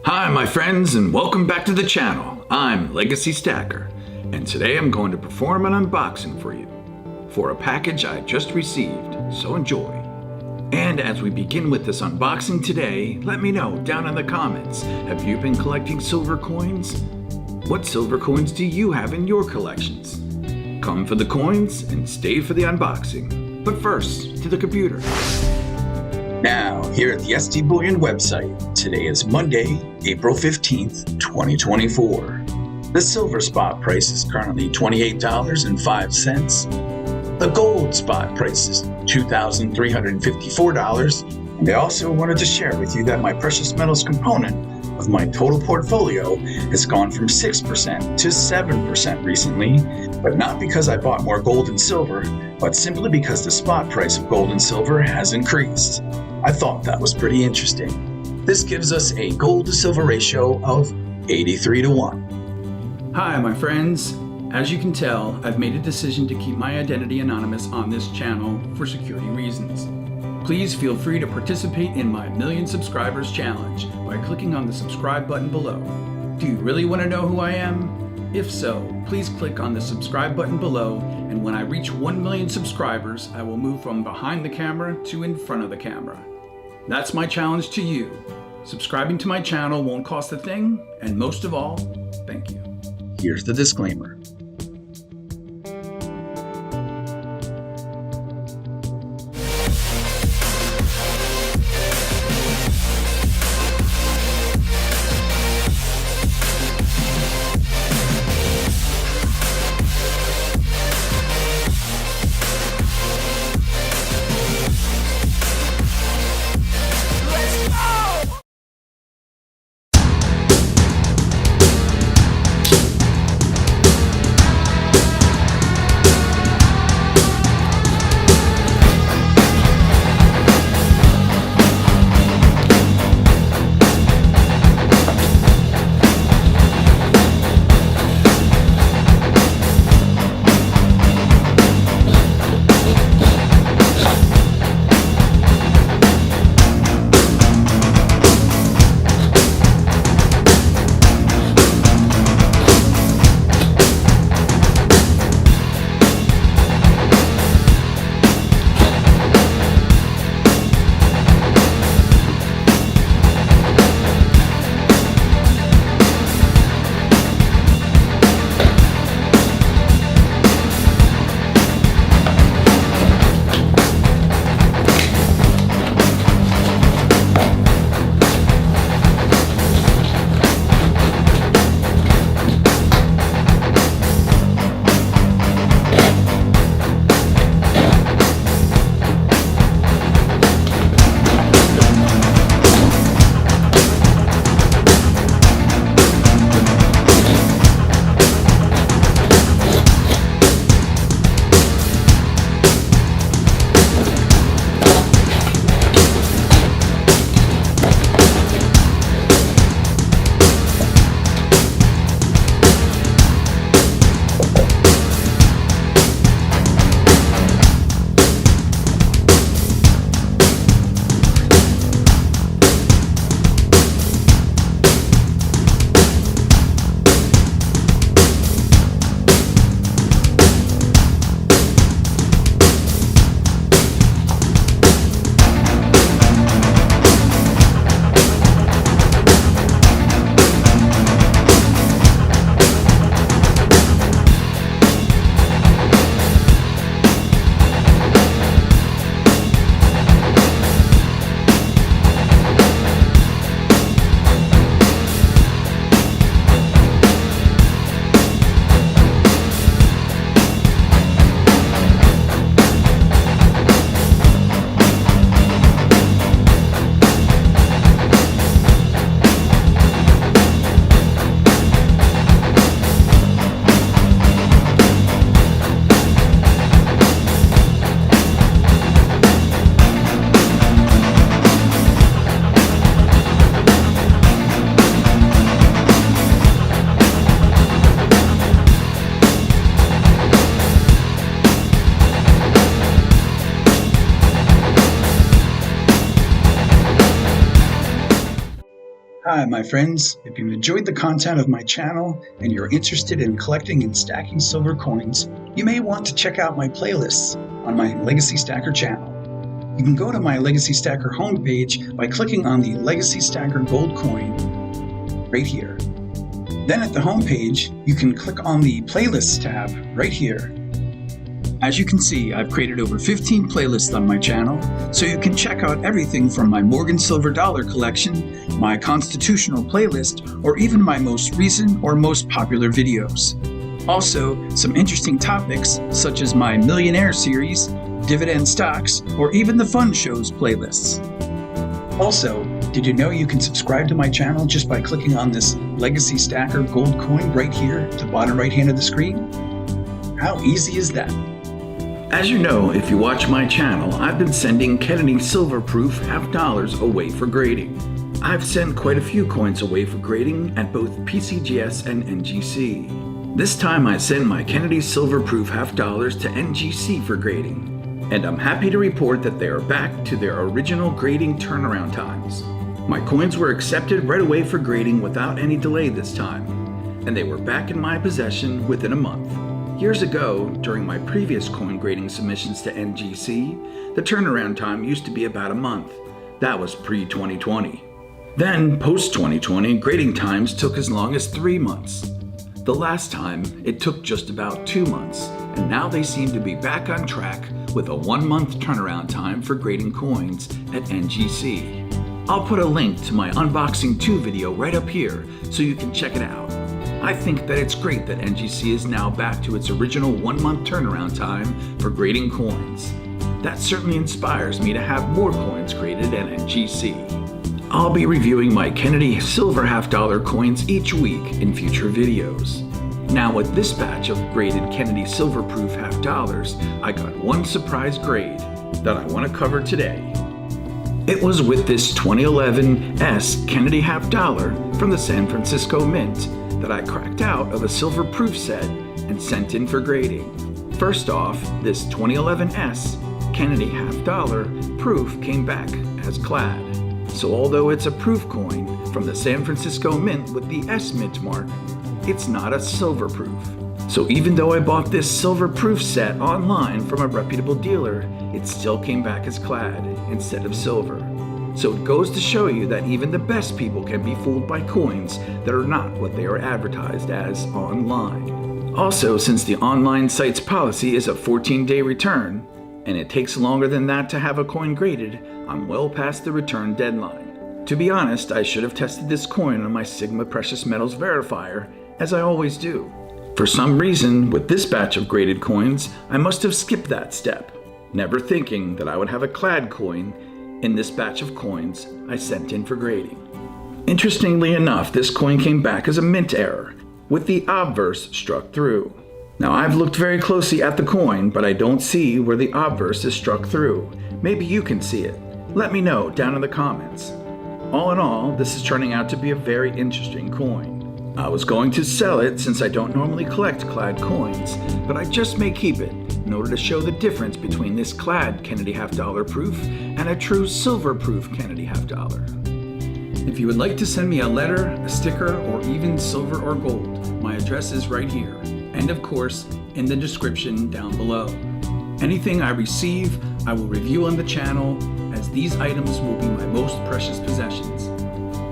Hi my friends, and welcome back to the channel. I'm Legacy Stacker, and today I'm going to perform an unboxing for you for a package I just received, so enjoy. And as we begin with this unboxing today, let me know down in the comments, have you been collecting silver coins? What silver coins do you have in your collections? Come for the coins and stay for the unboxing. But first, to the computer. Now, here at the SD Bullion website, today is Monday, April 15th, 2024. The silver spot price is currently $28.05. The gold spot price is $2,354. And I also wanted to share with you that my precious metals component of my total portfolio has gone from 6% to 7% recently, but not because I bought more gold and silver, but simply because the spot price of gold and silver has increased. I thought that was pretty interesting. This gives us a gold to silver ratio of 83 to 1. Hi my friends. As you can tell, I've made a decision to keep my identity anonymous on this channel for security reasons. Please feel free to participate in my Million Subscribers Challenge by clicking on the subscribe button below. Do you really want to know who I am? If so, please click on the subscribe button below, and when I reach 1 million subscribers, I will move from behind the camera to in front of the camera. That's my challenge to you. Subscribing to my channel won't cost a thing, and most of all, thank you. Here's the disclaimer. Hi, my friends. If you've enjoyed the content of my channel and you're interested in collecting and stacking silver coins, you may want to check out my playlists on my Legacy Stacker channel. You can go to my Legacy Stacker homepage by clicking on the Legacy Stacker gold coin right here. Then at the homepage, you can click on the Playlists tab right here. As you can see, I've created over 15 playlists on my channel, so you can check out everything from my Morgan Silver Dollar collection, my Constitutional playlist, or even my most recent or most popular videos. Also, some interesting topics such as my Millionaire series, dividend stocks, or even the fun shows playlists. Also, did you know you can subscribe to my channel just by clicking on this Legacy Stacker gold coin right here at the bottom right hand of the screen? How easy is that? As you know, if you watch my channel, I've been sending Kennedy silver-proof $half away for grading. I've sent quite a few coins away for grading at both PCGS and NGC. This time I sent my Kennedy silver-proof $half to NGC for grading, and I'm happy to report that they are back to their original grading turnaround times. My coins were accepted right away for grading without any delay this time, and they were back in my possession within a month. Years ago, during my previous coin grading submissions to NGC, the turnaround time used to be about a month. That was pre-2020. Then, post-2020, grading times took as long as 3 months. The last time, it took just about 2 months, and now they seem to be back on track with a 1-month turnaround time for grading coins at NGC. I'll put a link to my Unboxing 2 video right up here so you can check it out. I think that it's great that NGC is now back to its original 1-month turnaround time for grading coins. That certainly inspires me to have more coins graded at NGC. I'll be reviewing my Kennedy silver $half coins each week in future videos. Now with this batch of graded Kennedy silver-proof $half, I got one surprise grade that I want to cover today. It was with this 2011 S Kennedy $half from the San Francisco Mint that I cracked out of a silver proof set and sent in for grading. First off, this 2011 S Kennedy $half proof came back as clad. So although it's a proof coin from the San Francisco Mint with the S Mint mark, it's not a silver proof. So even though I bought this silver proof set online from a reputable dealer, it still came back as clad instead of silver. So it goes to show you that even the best people can be fooled by coins that are not what they are advertised as online. Also, since the online site's policy is a 14-day return, and it takes longer than that to have a coin graded, I'm well past the return deadline. To be honest, I should have tested this coin on my Sigma Precious Metals verifier, as I always do. For some reason, with this batch of graded coins, I must have skipped that step, never thinking that I would have a clad coin in this batch of coins I sent in for grading. Interestingly enough, this coin came back as a mint error, with the obverse struck through. Now I've looked very closely at the coin, but I don't see where the obverse is struck through. Maybe you can see it. Let me know down in the comments. All in all, this is turning out to be a very interesting coin. I was going to sell it since I don't normally collect clad coins, but I just may keep it in order to show the difference between this clad Kennedy $half proof and a true silver proof Kennedy $half. If you would like to send me a letter, a sticker, or even silver or gold, my address is right here, and of course, in the description down below. Anything I receive, I will review on the channel, as these items will be my most precious possessions.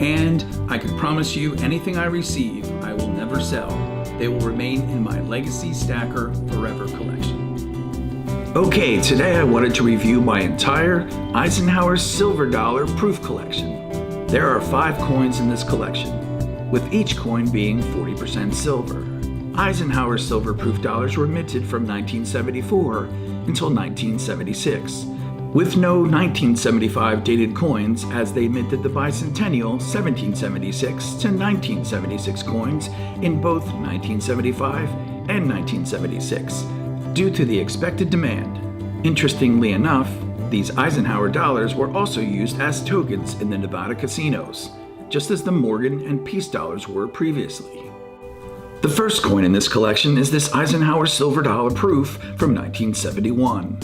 And I can promise you, anything I receive, I will never sell. They will remain in my Legacy Stacker Forever collection. Okay, today I wanted to review my entire Eisenhower silver dollar proof collection. There are 5 coins in this collection, with each coin being 40% silver. Eisenhower silver proof dollars were minted from 1974 until 1976, with no 1975 dated coins, as they minted the bicentennial 1776 to 1976 coins in both 1975 and 1976, due to the expected demand. Interestingly enough, these Eisenhower dollars were also used as tokens in the Nevada casinos, just as the Morgan and Peace dollars were previously. The first coin in this collection is this Eisenhower silver dollar proof from 1971.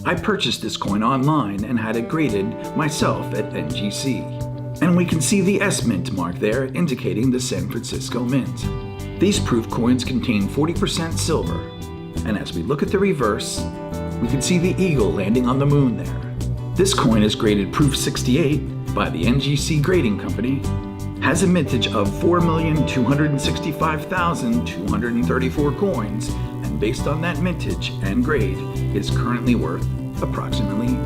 I purchased this coin online and had it graded myself at NGC. And we can see the S Mint mark there indicating the San Francisco Mint. These proof coins contain 40% silver, and as we look at the reverse, we can see the eagle landing on the moon there. This coin is graded proof 68 by the NGC Grading Company, has a mintage of 4,265,234 coins, and based on that mintage and grade, is currently worth approximately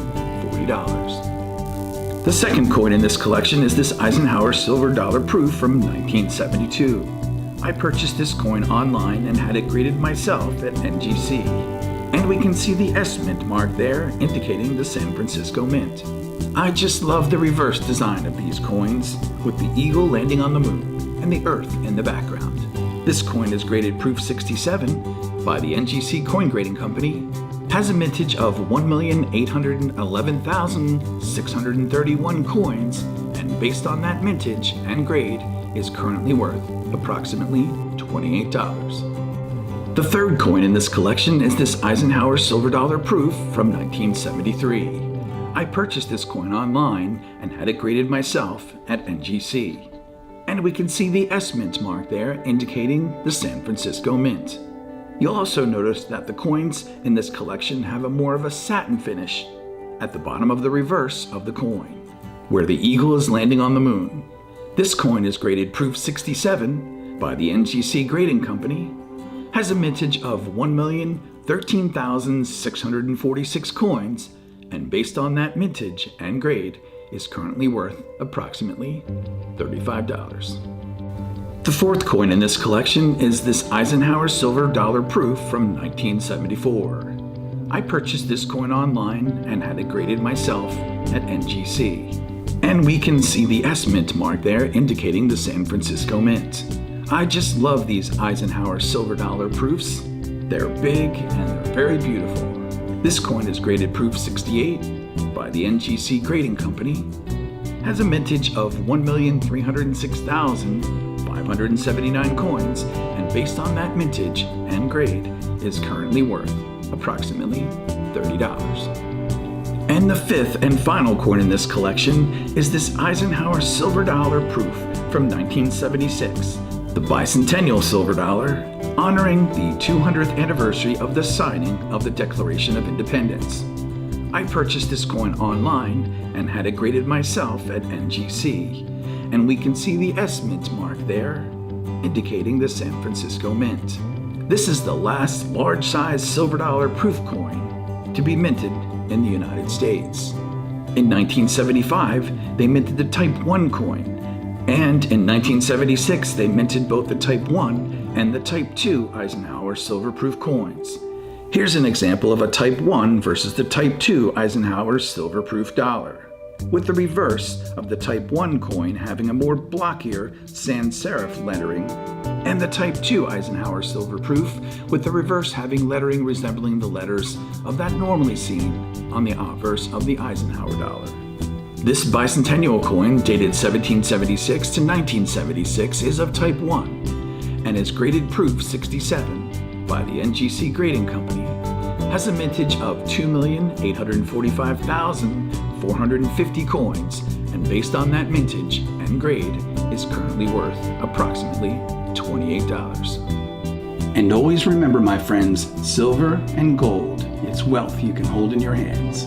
$40. The second coin in this collection is this Eisenhower silver dollar proof from 1972. I purchased this coin online and had it graded myself at NGC. And we can see the S Mint mark there indicating the San Francisco Mint. I just love the reverse design of these coins, with the eagle landing on the moon and the earth in the background. This coin is graded proof 67 by the NGC Coin Grading Company, has a mintage of 1,811,631 coins, and based on that mintage and grade, is currently worth approximately $28. The third coin in this collection is this Eisenhower silver dollar proof from 1973. I purchased this coin online and had it graded myself at NGC. And we can see the S Mint mark there indicating the San Francisco Mint. You'll also notice that the coins in this collection have a more of a satin finish at the bottom of the reverse of the coin, where the eagle is landing on the moon. This coin is graded proof 67 by the NGC Grading Company, has a mintage of 1,013,646 coins, and based on that mintage and grade, is currently worth approximately $35. The fourth coin in this collection is this Eisenhower silver dollar proof from 1974. I purchased this coin online and had it graded myself at NGC. And we can see the S Mint mark there indicating the San Francisco Mint. I just love these Eisenhower silver dollar proofs. They're big and they're very beautiful. This coin is graded proof 68 by the NGC Grading Company, has a mintage of 1,306,579 coins, and based on that mintage and grade, is currently worth approximately $30. And the fifth and final coin in this collection is this Eisenhower silver dollar proof from 1976, the bicentennial silver dollar, honoring the 200th anniversary of the signing of the Declaration of Independence. I purchased this coin online and had it graded myself at NGC, and we can see the S Mint mark there, indicating the San Francisco Mint. This is the last large-size silver dollar proof coin to be minted in the United States. In 1975, they minted the Type 1 coin, and in 1976, they minted both the Type 1 and the Type 2 Eisenhower silver proof coins. Here's an example of a Type 1 versus the Type 2 Eisenhower silver proof dollar, with the reverse of the Type 1 coin having a more blockier sans serif lettering, and the Type 2 Eisenhower silver proof with the reverse having lettering resembling the letters of that normally seen on the obverse of the Eisenhower dollar. This bicentennial coin, dated 1776 to 1976, is of Type 1 and is graded proof 67 by the NGC Grading Company, has a mintage of 2,845,450 coins, and based on that mintage and grade, is currently worth approximately $28. And always remember, my friends, silver and gold, it's wealth you can hold in your hands.